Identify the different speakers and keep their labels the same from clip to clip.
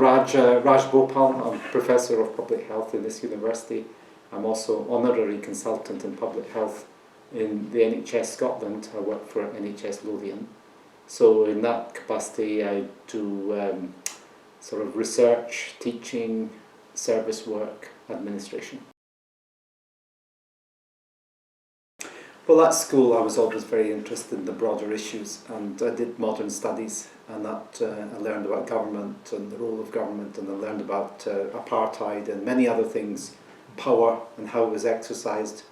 Speaker 1: Raj Bhopal. I'm Professor of Public Health in this university. I'm also Honorary Consultant in Public Health in the NHS Scotland. I work for NHS Lothian. So in that capacity I do sort of research, teaching, service work, administration. Well, at school I was always very interested in the broader issues, and I did modern studies, and that I learned about government and the role of government, and I learned about apartheid and many other things, power and how it was exercised,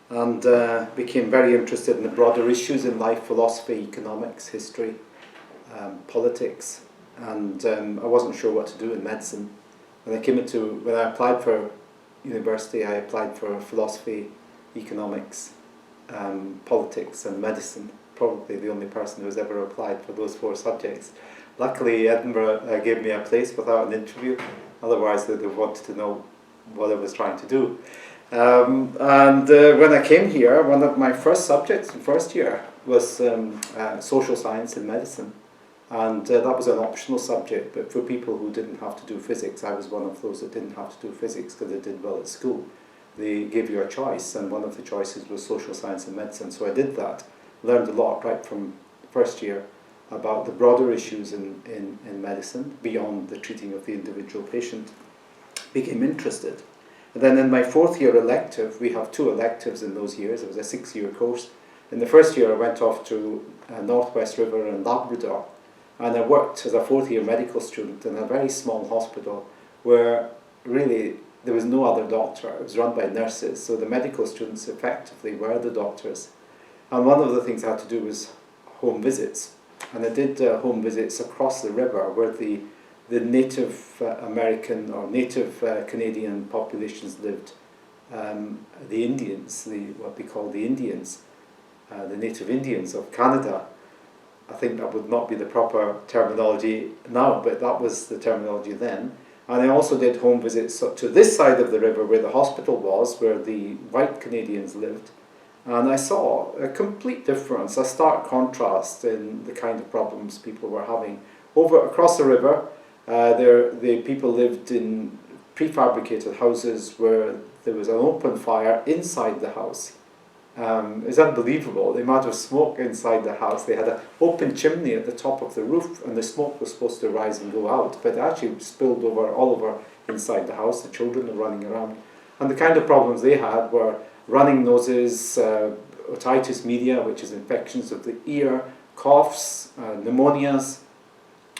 Speaker 1: and became very interested in the broader issues in life: philosophy, economics, history, politics, and I wasn't sure what to do in medicine. When I applied for university, I applied for philosophy, economics, politics and medicine. Probably the only person who has ever applied for those 4 subjects. Luckily Edinburgh gave me a place without an interview, otherwise they'd have wanted to know what I was trying to do. When I came here, one of my first subjects in first year was social science and medicine, and that was an optional subject, but for people who didn't have to do physics, I was one of those that didn't have to do physics because I did well at school. They gave you a choice, and one of the choices was social science and medicine, so I did that. Learned a lot right from first year about the broader issues in medicine, beyond the treating of the individual patient. Became interested. And then in my 4th year elective, we have 2 electives in those years. It was a 6-year course. In the first year I went off to Northwest River and Labrador, and I worked as a 4th year medical student in a very small hospital where really there was no other doctor. It was run by nurses, so the medical students effectively were the doctors. And one of the things I had to do was home visits. And I did home visits across the river where the Native American or Native Canadian populations lived. The Indians, what we call the Indians, the Native Indians of Canada. I think that would not be the proper terminology now, but that was the terminology then. And I also did home visits to this side of the river where the hospital was, where the white Canadians lived. And I saw a complete difference, a stark contrast in the kind of problems people were having. Across the river, the people lived in prefabricated houses where there was an open fire inside the house. It was unbelievable, the amount of smoke inside the house. They had an open chimney at the top of the roof, and the smoke was supposed to rise and go out, but it actually spilled all over inside the house. The children were running around. And the kind of problems they had were running noses, otitis media, which is infections of the ear, coughs, pneumonias.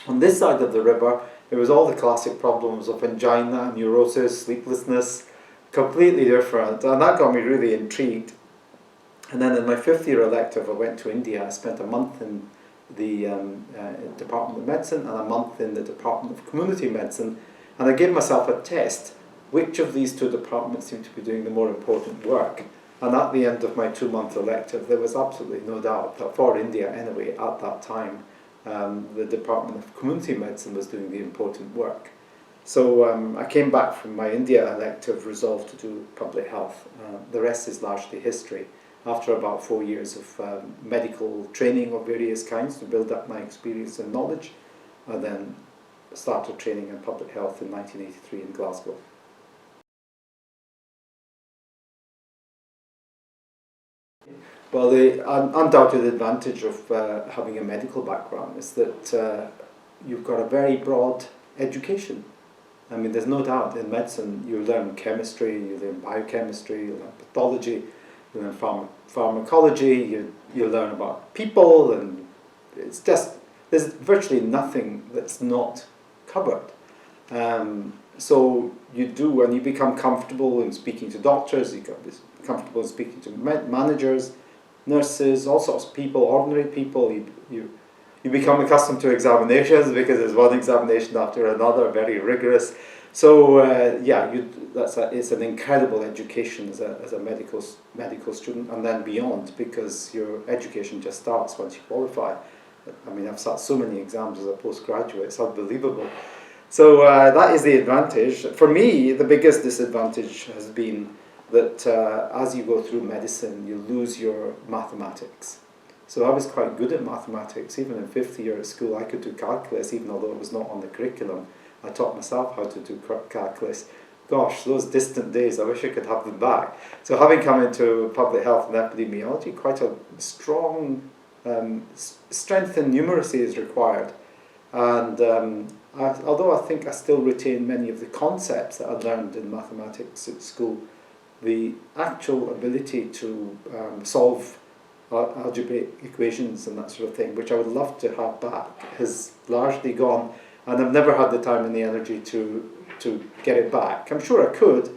Speaker 1: On this side of the river, it was all the classic problems of angina, neurosis, sleeplessness, completely different, and that got me really intrigued. And then in my 5th year elective, I went to India. I spent a month in the Department of Medicine and a month in the Department of Community Medicine, and I gave myself a test. Which of these 2 departments seemed to be doing the more important work? And at the end of my 2-month elective, there was absolutely no doubt that for India anyway, at that time, the Department of Community Medicine was doing the important work. So I came back from my India elective resolved to do public health. The rest is largely history. After about 4 years of medical training of various kinds to build up my experience and knowledge, I then started training in public health in 1983 in Glasgow. Well, the undoubted advantage of having a medical background is that you've got a very broad education. I mean, there's no doubt in medicine you learn chemistry, you learn biochemistry, you learn pathology, you learn pharmacology, you learn about people, and it's just, there's virtually nothing that's not covered. So you do, when you become comfortable in speaking to doctors, you get comfortable in speaking to managers, nurses, all sorts of people, ordinary people, you become accustomed to examinations because there's one examination after another, very rigorous. So it's an incredible education as a medical student, and then beyond, because your education just starts once you qualify. I mean, I've sat so many exams as a postgraduate, it's unbelievable. So that is the advantage. For me, the biggest disadvantage has been that as you go through medicine, you lose your mathematics. So I was quite good at mathematics. Even in 5th year at school, I could do calculus, even although it was not on the curriculum. I taught myself how to do calculus. Gosh, those distant days, I wish I could have them back. So having come into public health and epidemiology, quite a strong strength in numeracy is required. And although I think I still retain many of the concepts that I learned in mathematics at school, the actual ability to solve algebraic equations and that sort of thing, which I would love to have back, has largely gone, and I've never had the time and the energy to get it back. I'm sure I could,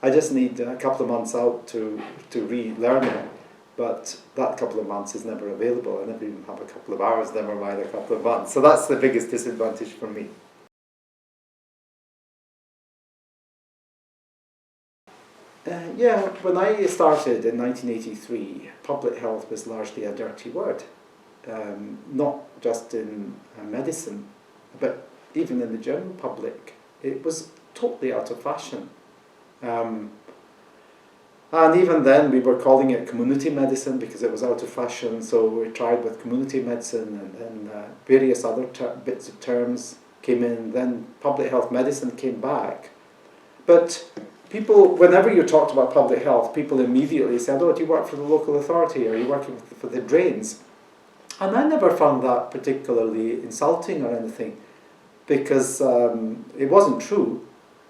Speaker 1: I just need a couple of months out to relearn it, but that couple of months is never available. I never even have a couple of hours, never mind a couple of months. So that's the biggest disadvantage for me. Yeah, when I started in 1983, public health was largely a dirty word. Not just in medicine, but even in the general public. It was totally out of fashion. And even then we were calling it community medicine because it was out of fashion, so we tried with community medicine, and then various other bits of terms came in, then public health medicine came back. But people, whenever you talked about public health, people immediately said, oh, do you work for the local authority, or are you working for the drains? And I never found that particularly insulting or anything, because it wasn't true.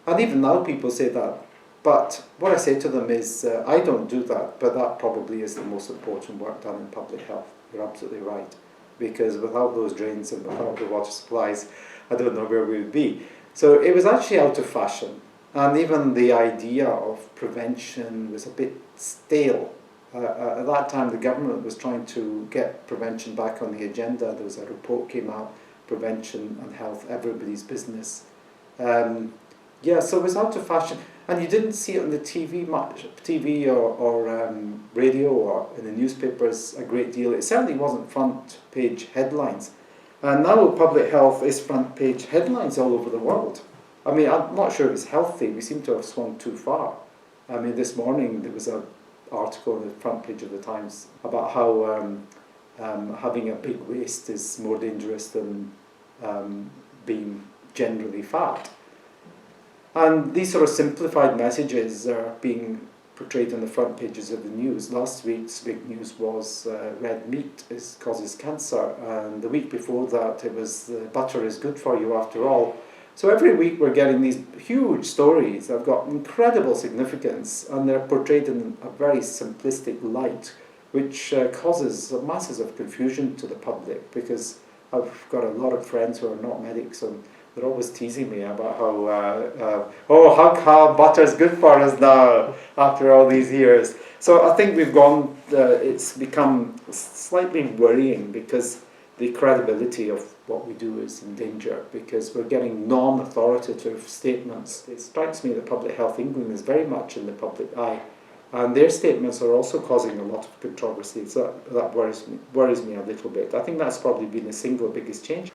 Speaker 1: And even now people say that. But what I say to them is, I don't do that, but that probably is the most important work done in public health. You're absolutely right. Because without those drains and without the water supplies, I don't know where we would be. So it was actually out of fashion. And even the idea of prevention was a bit stale. At that time, the government was trying to get prevention back on the agenda. There was a report came out, Prevention and Health, Everybody's Business. Yeah, so it was out of fashion. And you didn't see it on the TV much, TV or radio or in the newspapers a great deal. It certainly wasn't front page headlines. And now public health is front page headlines all over the world. I mean, I'm not sure it's healthy. We seem to have swung too far. I mean, this morning there was an article on the front page of the Times about how having a big waist is more dangerous than being generally fat. And these sort of simplified messages are being portrayed on the front pages of the news. Last week's big news was red meat causes cancer, and the week before that it was butter is good for you after all. So every week we're getting these huge stories that have got incredible significance, and they're portrayed in a very simplistic light, which causes masses of confusion to the public, because I've got a lot of friends who are not medics, and they're always teasing me about how come butter is good for us now after all these years. So I think we've gone, it's become slightly worrying, because the credibility of what we do is in danger, because we're getting non-authoritative statements. It strikes me that Public Health England is very much in the public eye, and their statements are also causing a lot of controversy. So that worries me a little bit. I think that's probably been the single biggest change.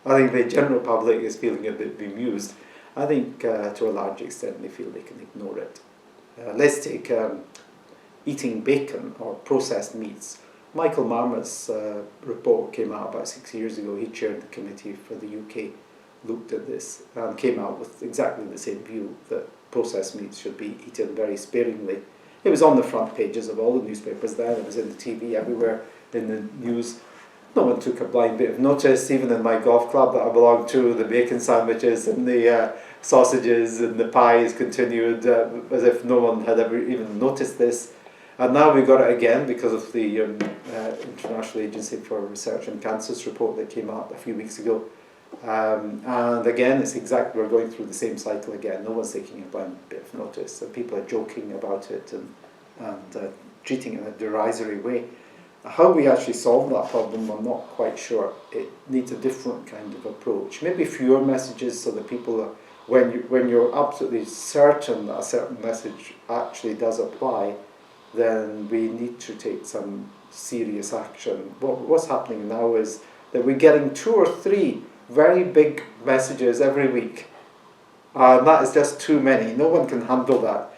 Speaker 1: I think the general public is feeling a bit bemused. I think to a large extent they feel they can ignore it. Let's take eating bacon or processed meats. Michael Marmot's report came out about 6 years ago. He chaired the committee for the UK, looked at this and came out with exactly the same view, that processed meats should be eaten very sparingly. It was on the front pages of all the newspapers then, it was in the TV, everywhere in the news. No one took a blind bit of notice. Even in my golf club that I belong to, the bacon sandwiches and the sausages and the pies continued as if no one had ever even noticed this. And now we've got it again because of the International Agency for Research on Cancer's report that came out a few weeks ago. And again, it's we're going through the same cycle again. No one's taking a blind bit of notice, and people are joking about it and treating it in a derisory way. How we actually solve that problem, I'm not quite sure. It needs a different kind of approach. Maybe fewer messages, so that people are, when you're absolutely certain that a certain message actually does apply, then we need to take some serious action. What's happening now is that we're getting 2 or 3 very big messages every week. And that is just too many. No one can handle that.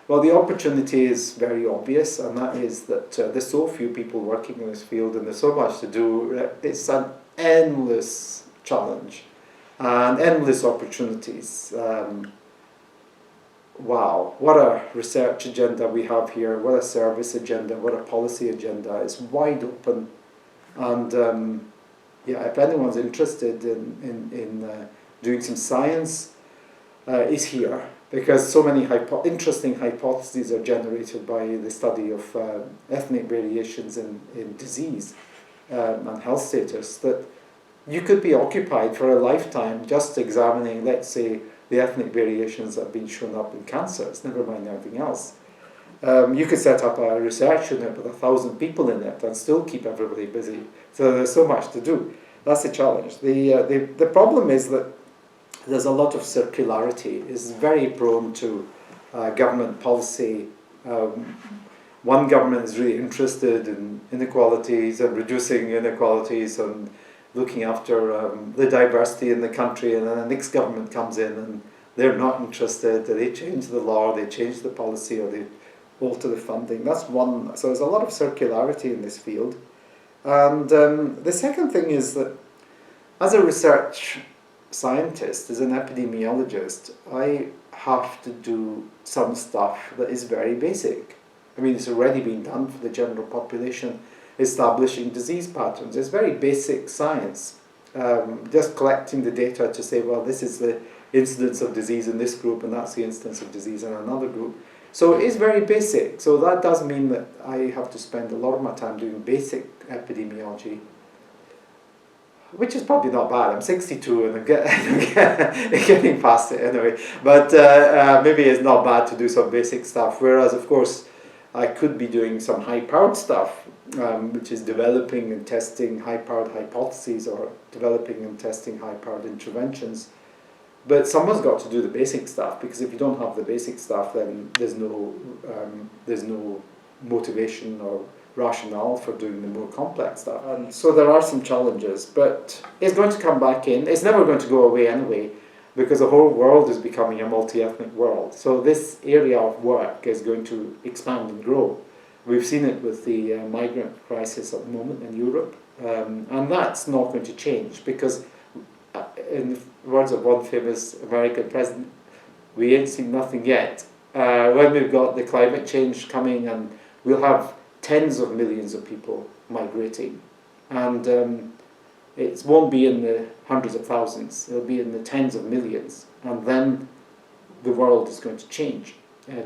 Speaker 1: Well, the opportunity is very obvious, and that is that there's so few people working in this field and there's so much to do. It's an endless challenge and endless opportunities. Wow, what a research agenda we have here, what a service agenda, what a policy agenda. It's wide open, and yeah, if anyone's interested in doing some science, is here, because so many interesting hypotheses are generated by the study of ethnic variations in disease and health status, that you could be occupied for a lifetime just examining, let's say, the ethnic variations that have been shown up in cancers, never mind everything else. You could set up a research unit with 1,000 people in it and still keep everybody busy. So there's so much to do. That's the challenge. The problem is that there's a lot of circularity. It's very prone to government policy. One government is really interested in inequalities and reducing inequalities and looking after the diversity in the country, and then the next government comes in and they're not interested. They change the law, they change the policy, or they alter the funding. That's one. So there's a lot of circularity in this field. And the second thing is that as a research scientist, as an epidemiologist, I have to do some stuff that is very basic. I mean, it's already been done for the general population, establishing disease patterns. It's very basic science. Just collecting the data to say, well, this is the incidence of disease in this group and that's the incidence of disease in another group. So it is very basic. So that does mean that I have to spend a lot of my time doing basic epidemiology, which is probably not bad. I'm 62 and I'm getting past it anyway. But maybe it's not bad to do some basic stuff. Whereas, of course, I could be doing some high-powered stuff, which is developing and testing high-powered hypotheses or developing and testing high-powered interventions. But someone's got to do the basic stuff, because if you don't have the basic stuff, then there's no motivation or rationale for doing the more complex stuff. And so there are some challenges, but it's going to come back in. It's never going to go away anyway, because the whole world is becoming a multi-ethnic world. So this area of work is going to expand and grow. We've seen it with the migrant crisis at the moment in Europe, and that's not going to change, because in the words of one famous American president, we ain't seen nothing yet. When we've got the climate change coming, and we'll have tens of millions of people migrating, and it won't be in the hundreds of thousands, it'll be in the tens of millions, and then the world is going to change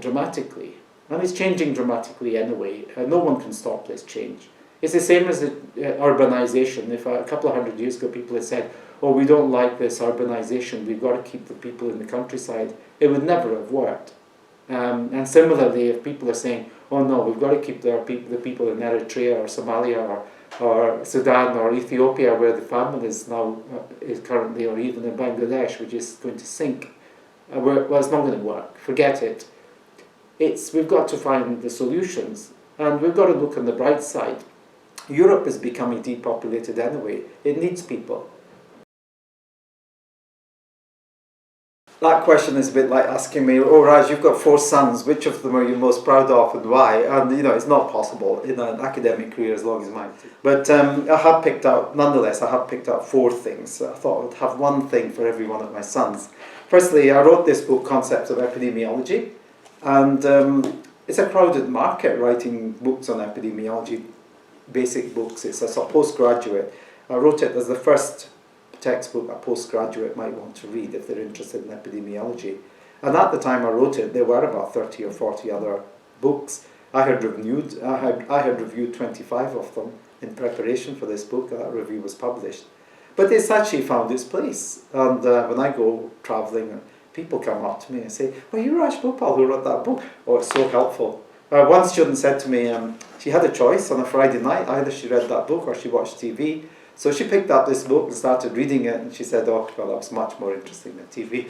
Speaker 1: dramatically. And it's changing dramatically anyway. No one can stop this change. It's the same as urbanization. If a couple of hundred years ago people had said, oh, we don't like this urbanization, we've got to keep the people in the countryside, it would never have worked. And similarly, if people are saying, oh no, we've got to keep the people in Eritrea or Somalia or Sudan or Ethiopia, where the famine is now is currently, or even in Bangladesh, which is going to sink, well, it's not going to work. Forget it. We've got to find the solutions, and we've got to look on the bright side. Europe is becoming depopulated anyway. It needs people. That question is a bit like asking me, oh Raj, you've got 4 sons, which of them are you most proud of and why? And it's not possible in an academic career as long as mine. But nonetheless, I have picked out 4 things. I thought I'd have one thing for every one of my sons. Firstly, I wrote this book, Concepts of Epidemiology, and it's a crowded market writing books on epidemiology, basic books. It's a postgraduate. I wrote it as the first textbook a postgraduate might want to read if they're interested in epidemiology. And at the time I wrote it, there were about 30 or 40 other books. I had reviewed 25 of them in preparation for this book. That review was published. But it's actually found its place. And when I go travelling, people come up to me and say, "Oh, you're Raj Bhopal who wrote that book." Oh, it's so helpful. One student said to me, she had a choice on a Friday night. Either she read that book or she watched TV. So she picked up this book and started reading it, and she said, oh, well, that was much more interesting than TV.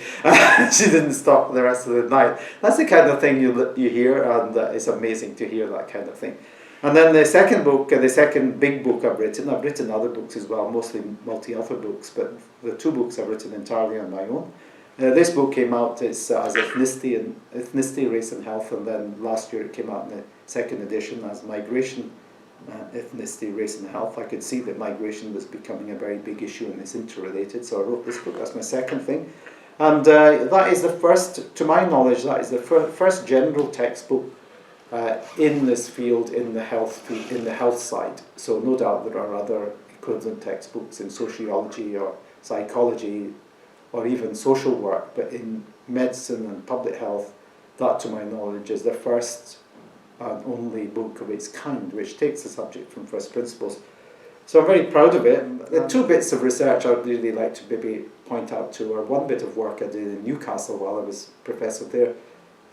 Speaker 1: She didn't stop the rest of the night. That's the kind of thing you hear, and it's amazing to hear that kind of thing. And then the second book, the second big book I've written other books as well, mostly multi-author books, but the 2 books I've written entirely on my own, This book came out as Ethnicity, Race and Health, and then last year it came out in the second edition as Migration, Ethnicity, Race and Health. I could see that migration was becoming a very big issue and it's interrelated, so I wrote this book. That's my second thing. And that is the first, to my knowledge, that is the first general textbook in this field, in the health side. So no doubt there are other equivalent textbooks in sociology or psychology or even social work, but in medicine and public health, that to my knowledge is the first and only book of its kind, which takes the subject from first principles. So I'm very proud of it. The two bits of research I'd really like to maybe point out to are one bit of work I did in Newcastle while I was professor there,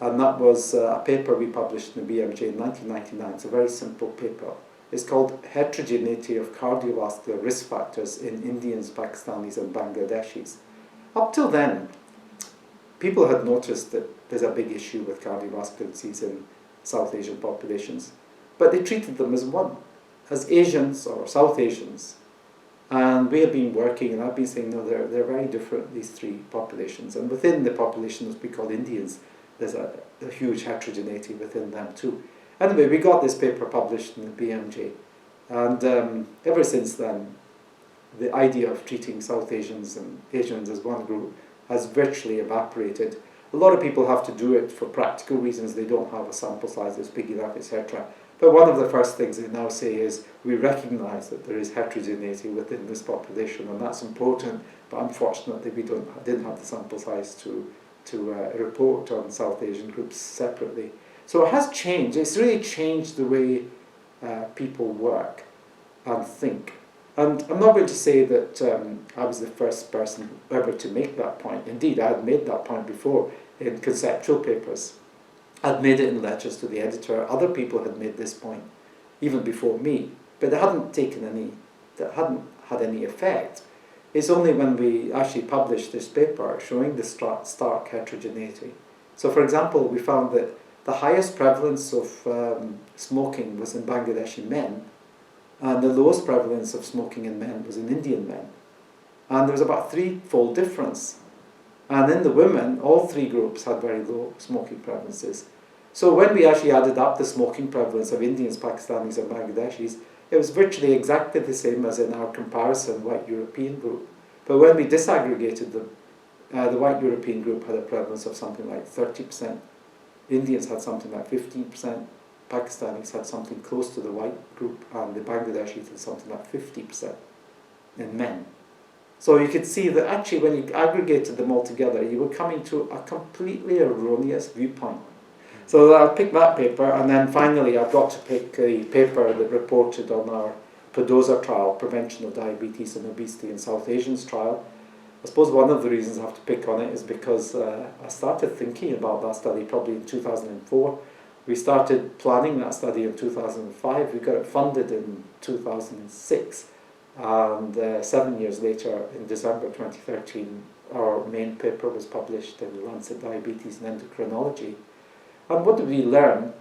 Speaker 1: and that was a paper we published in the BMJ in 1999. It's a very simple paper. It's called Heterogeneity of Cardiovascular Risk Factors in Indians, Pakistanis and Bangladeshis. Up till then, people had noticed that there's a big issue with cardiovascular disease in South Asian populations, but they treated them as one, as Asians or South Asians. And we have been working, and I've been saying, no, they're very different, these three populations. And within the population that we call Indians, there's a huge heterogeneity within them too. Anyway, we got this paper published in the BMJ, and ever since then, the idea of treating South Asians and Asians as one group has virtually evaporated. A lot of people have to do it for practical reasons. They don't have a sample size that's big enough, etc. But one of the first things they now say is, we recognise that there is heterogeneity within this population, and that's important, but unfortunately we didn't have the sample size to report on South Asian groups separately. So it has changed. It's really changed the way people work and think. And I'm not going to say that I was the first person ever to make that point. Indeed, I had made that point before in conceptual papers. I'd made it in letters to the editor. Other people had made this point even before me, but they hadn't had any effect. It's only when we actually published this paper showing the stark heterogeneity. So for example, we found that the highest prevalence of smoking was in Bangladeshi men, and the lowest prevalence of smoking in men was in Indian men. And there was about a threefold difference. And in the women, all three groups had very low smoking prevalences. So when we actually added up the smoking prevalence of Indians, Pakistanis and Bangladeshis, it was virtually exactly the same as in our comparison white European group. But when we disaggregated them, the white European group had a prevalence of something like 30%. Indians had something like 15%. Pakistanis had something close to the white group, and the Bangladeshis had something like 50% in men. So you could see that actually when you aggregated them all together, you were coming to a completely erroneous viewpoint. So I picked that paper, and then finally I got to pick a paper that reported on our PODOSA trial, Prevention of Diabetes and Obesity in South Asians trial. I suppose one of the reasons I have to pick on it is because I started thinking about that study probably in 2004. We started planning that study in 2005. We got it funded in 2006. And 7 years later, in December 2013, our main paper was published in the Lancet Diabetes and Endocrinology. And what did we learn?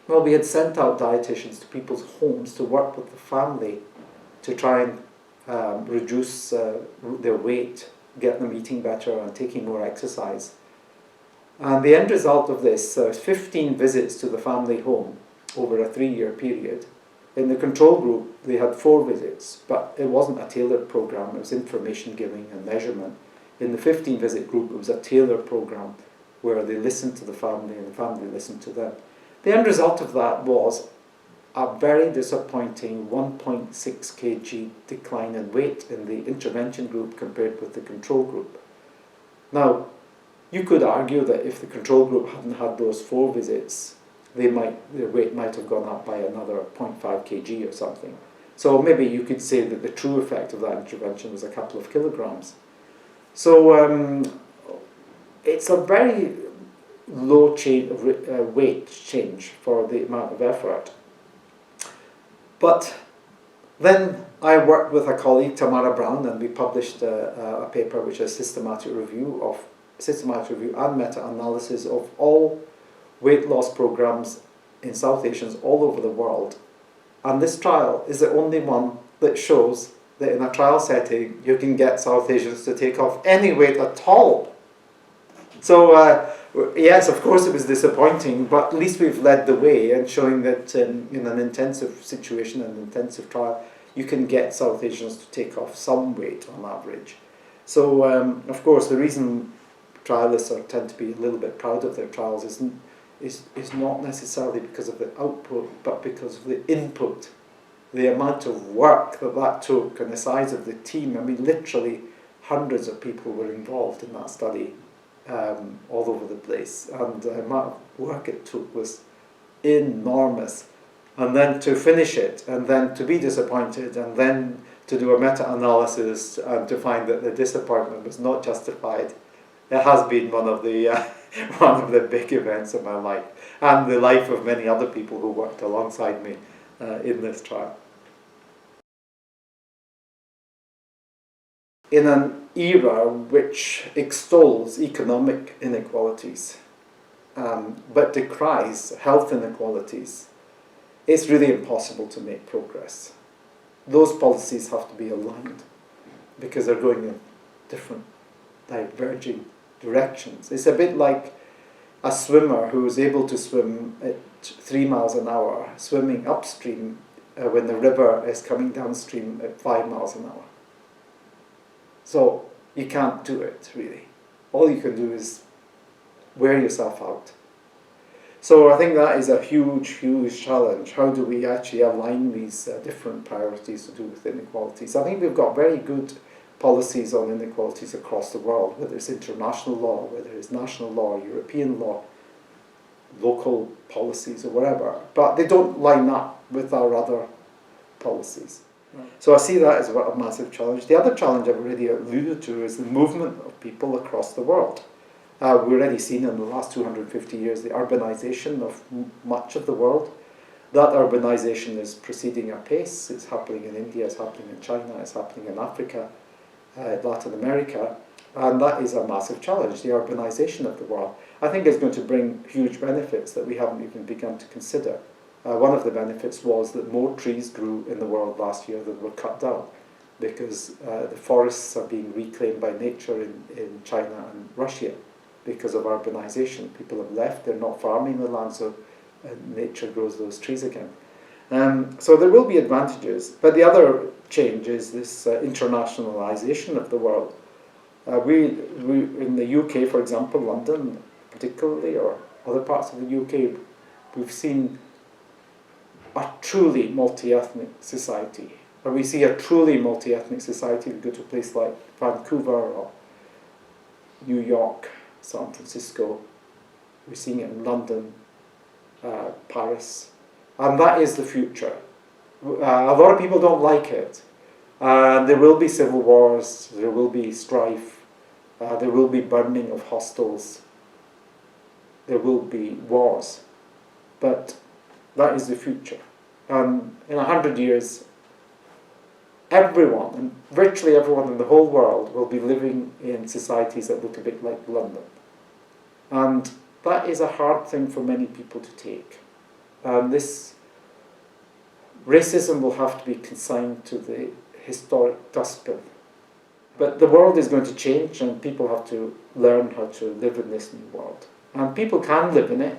Speaker 1: Well, we had sent out dietitians to people's homes to work with the family to try and reduce their weight, get them eating better and taking more exercise. And the end result of this, 15 visits to the family home over a 3-year period. In the control group, they had 4 visits, but it wasn't a tailored program, it was information giving and measurement. In the 15-visit group, it was a tailored program where they listened to the family and the family listened to them. The end result of that was a very disappointing 1.6 kg decline in weight in the intervention group compared with the control group. Now, you could argue that if the control group hadn't had those 4 visits, their weight might have gone up by another 0.5 kg or something. So maybe you could say that the true effect of that intervention was a couple of kilograms. So it's a very low weight change for the amount of effort. But then I worked with a colleague, Tamara Brown, and we published a paper which is systematic review and meta-analysis of all weight loss programs in South Asians all over the world. And this trial is the only one that shows that in a trial setting you can get South Asians to take off any weight at all So, yes, of course it was disappointing, but at least we've led the way and showing that in an intensive situation, an intensive trial, you can get South Asians to take off some weight on average. So, of course, the reason trialists tend to be a little bit proud of their trials is not necessarily because of the output, but because of the input, the amount of work that took and the size of the team. I mean, literally hundreds of people were involved in that study, all over the place, and the amount of work it took was enormous. And then to finish it, and then to be disappointed, and then to do a meta-analysis and to find that the disappointment was not justified, it has been one of the one of the big events of my life, and the life of many other people who worked alongside me in this trial. In an era which extols economic inequalities, but decries health inequalities, it's really impossible to make progress. Those policies have to be aligned because they're going in different, diverging directions. It's a bit like a swimmer who is able to swim at 3 miles an hour, swimming upstream when the river is coming downstream at 5 miles an hour. So you can't do it, really. All you can do is wear yourself out. So I think that is a huge, huge challenge. How do we actually align these different priorities to do with inequalities? I think we've got very good policies on inequalities across the world, whether it's international law, whether it's national law, European law, local policies or whatever, but they don't line up with our other policies. So I see that as a massive challenge. The other challenge I've already alluded to is the movement of people across the world. We've already seen in the last 250 years the urbanization of much of the world. That urbanization is proceeding apace. It's happening in India, it's happening in China, it's happening in Africa, Latin America, and that is a massive challenge, the urbanization of the world. I think it's going to bring huge benefits that we haven't even begun to consider. One of the benefits was that more trees grew in the world last year than were cut down, because the forests are being reclaimed by nature in China and Russia because of urbanization. People have left, they're not farming the land, so nature grows those trees again. So there will be advantages, but the other change is this internationalization of the world. We in the UK, for example, London particularly, or other parts of the UK, we've seen a truly multi-ethnic society. When we see a truly multi-ethnic society, we go to a place like Vancouver or New York, San Francisco. We're seeing it in London, Paris, and that is the future. A lot of people don't like it. There will be civil wars, there will be strife, there will be burning of hostels, there will be wars, but that is the future. And in 100 years, everyone, and virtually everyone in the whole world, will be living in societies that look a bit like London. And that is a hard thing for many people to take. This racism will have to be consigned to the historic dustbin. But the world is going to change, and people have to learn how to live in this new world. And people can live in it.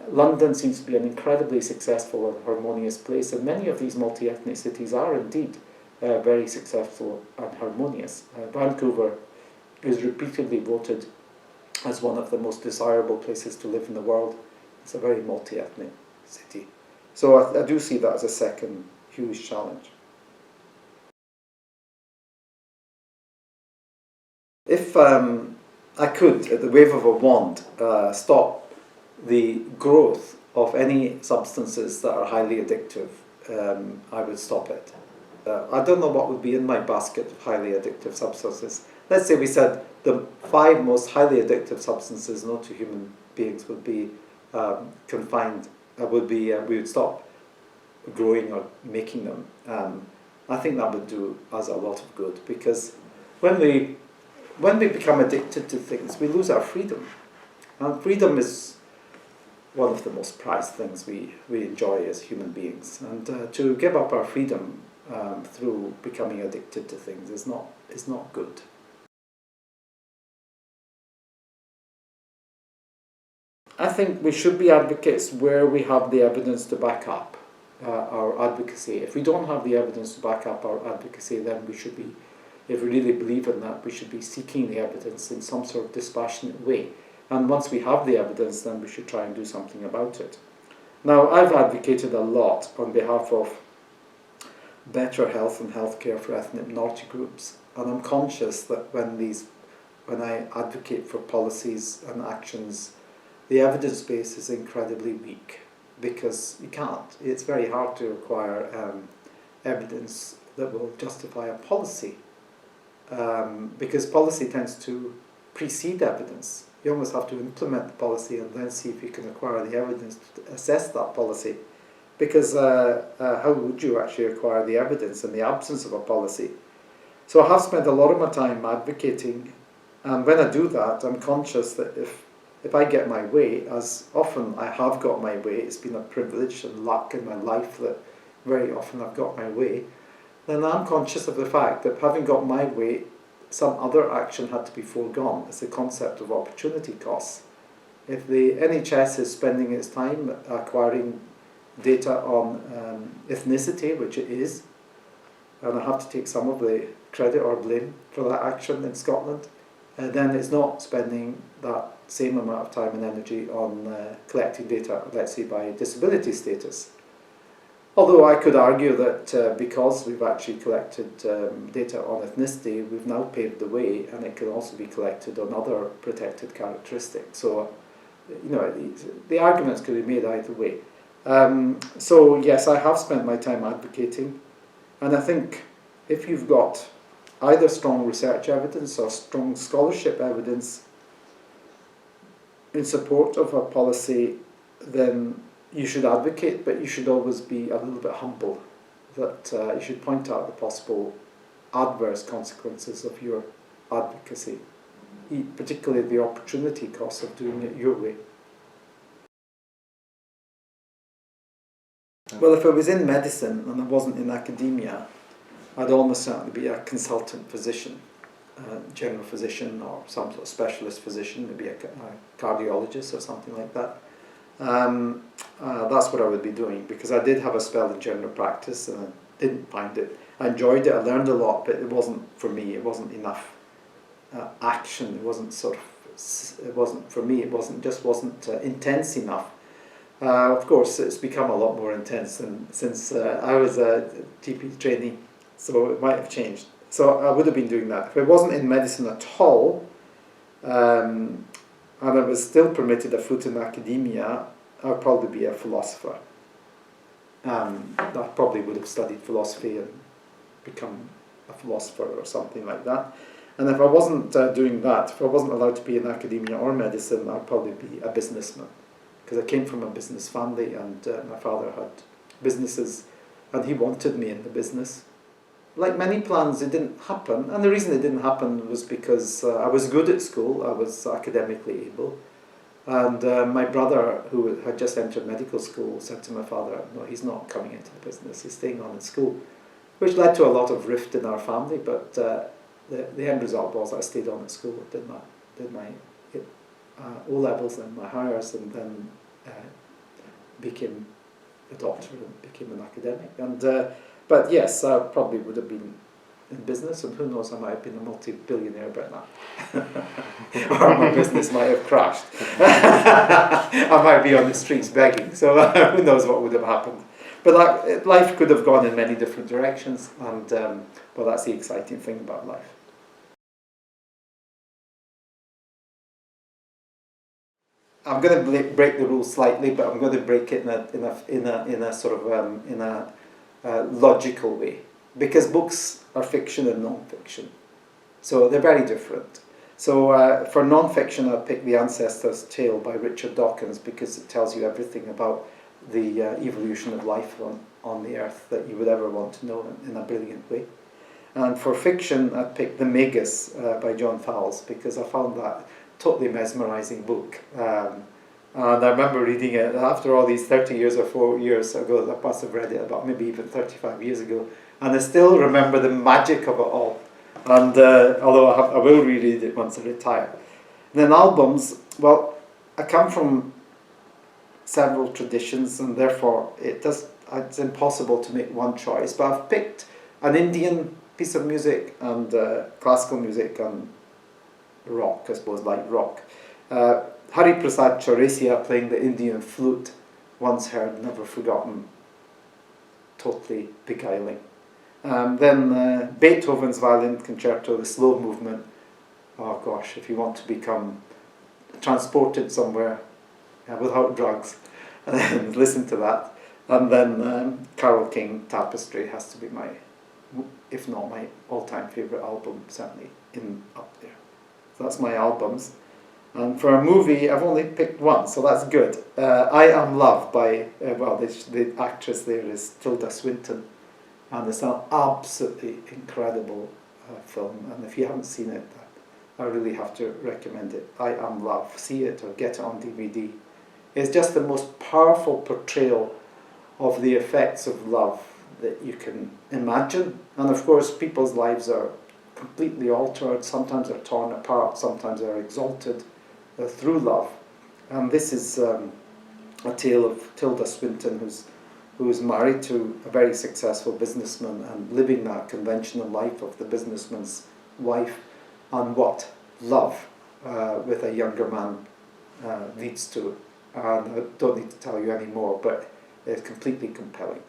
Speaker 1: London seems to be an incredibly successful and harmonious place, and many of these multi-ethnic cities are indeed very successful and harmonious. Vancouver is repeatedly voted as one of the most desirable places to live in the world. It's a very multi-ethnic city. So I do see that as a second huge challenge. If I could, at the wave of a wand, stop the growth of any substances that are highly addictive, I would stop it. I don't know what would be in my basket of highly addictive substances. Let's say we said the 5 most highly addictive substances known to human beings would be confined, we would stop growing or making them. I think that would do us a lot of good, because when we become addicted to things, we lose our freedom. And freedom is one of the most prized things we enjoy as human beings. And to give up our freedom through becoming addicted to things is not good. I think we should be advocates where we have the evidence to back up our advocacy. If we don't have the evidence to back up our advocacy, then we should be, if we really believe in that, we should be seeking the evidence in some sort of dispassionate way. And once we have the evidence, then we should try and do something about it. Now, I've advocated a lot on behalf of better health and healthcare for ethnic minority groups, and I'm conscious that when I advocate for policies and actions, the evidence base is incredibly weak, because you can't. It's very hard to acquire evidence that will justify a policy, because policy tends to precede evidence. You almost have to implement the policy and then see if you can acquire the evidence to assess that policy. Because how would you actually acquire the evidence in the absence of a policy? So I have spent a lot of my time advocating, and when I do that, I'm conscious that if I get my way, as often I have got my way, it's been a privilege and luck in my life that very often I've got my way, then I'm conscious of the fact that having got my way, some other action had to be foregone. It's the concept of opportunity costs. If the NHS is spending its time acquiring data on ethnicity, which it is, and I have to take some of the credit or blame for that action in Scotland, then it's not spending that same amount of time and energy on collecting data, let's say, by disability status. Although I could argue that because we've actually collected data on ethnicity, we've now paved the way, and it can also be collected on other protected characteristics. So, the arguments could be made either way. So yes, I have spent my time advocating, and I think if you've got either strong research evidence or strong scholarship evidence in support of a policy, then you should advocate, but you should always be a little bit humble, that you should point out the possible adverse consequences of your advocacy, particularly the opportunity cost of doing it your way. Well, if I was in medicine and I wasn't in academia, I'd almost certainly be a consultant physician, general physician or some sort of specialist physician, maybe a cardiologist or something like that. That's what I would be doing, because I did have a spell in general practice and I didn't find it. I enjoyed it, I learned a lot, but it wasn't for me, it wasn't enough action, it wasn't for me, it wasn't intense enough. Of course, it's become a lot more intense since I was a GP trainee, so it might have changed. So I would have been doing that. If I wasn't in medicine at all, and I was still permitted a foot in academia, I'd probably be a philosopher. I probably would have studied philosophy and become a philosopher or something like that. And if I wasn't doing that, if I wasn't allowed to be in academia or medicine, I'd probably be a businessman. Because I came from a business family, and my father had businesses, and he wanted me in the business. Like many plans, it didn't happen, and the reason it didn't happen was because I was good at school, I was academically able, and my brother, who had just entered medical school, said to my father, no, he's not coming into the business, he's staying on in school, which led to a lot of rift in our family, but the end result was I stayed on at school, did my O-levels and my hires, and then became a doctor and became an academic. And but yes, I probably would have been in business, and who knows, I might have been a multi-billionaire by now. Or my business might have crashed. I might be on the streets begging, so who knows what would have happened. But life could have gone in many different directions, and well, that's the exciting thing about life. I'm going to break the rules slightly, but I'm going to break it in a sort of logical way, because books are fiction and non-fiction, so they're very different. So for non-fiction, I'd pick The Ancestor's Tale by Richard Dawkins, because it tells you everything about the evolution of life on the earth that you would ever want to know in a brilliant way. And for fiction, I'd pick The Magus by John Fowles, because I found that totally mesmerising book. And I remember reading it after all these 30 years or 4 years ago. I must have read it about maybe even 35 years ago, and I still remember the magic of it all. And although I will reread it once I retire. And then albums, well, I come from several traditions, and therefore it's impossible to make one choice. But I've picked an Indian piece of music and classical music and rock, I suppose, light rock. Hari Prasad Chaurasia playing the Indian flute, once heard, never forgotten, totally beguiling. Then Beethoven's Violin Concerto, the slow movement. Oh gosh, if you want to become transported somewhere without drugs, listen to that. And then Carole King Tapestry has to be my, if not my all-time favourite album, certainly up there. So that's my albums. And for a movie, I've only picked one, so that's good. I Am Love by, the actress there is Tilda Swinton. And it's an absolutely incredible film. And if you haven't seen it, I really have to recommend it. I Am Love. See it or get it on DVD. It's just the most powerful portrayal of the effects of love that you can imagine. And of course, people's lives are completely altered. Sometimes they're torn apart. Sometimes they're exalted through love. And this is a tale of Tilda Swinton, who is married to a very successful businessman and living that conventional life of the businessman's wife, and what love with a younger man leads to. And I don't need to tell you any more, but it's completely compelling.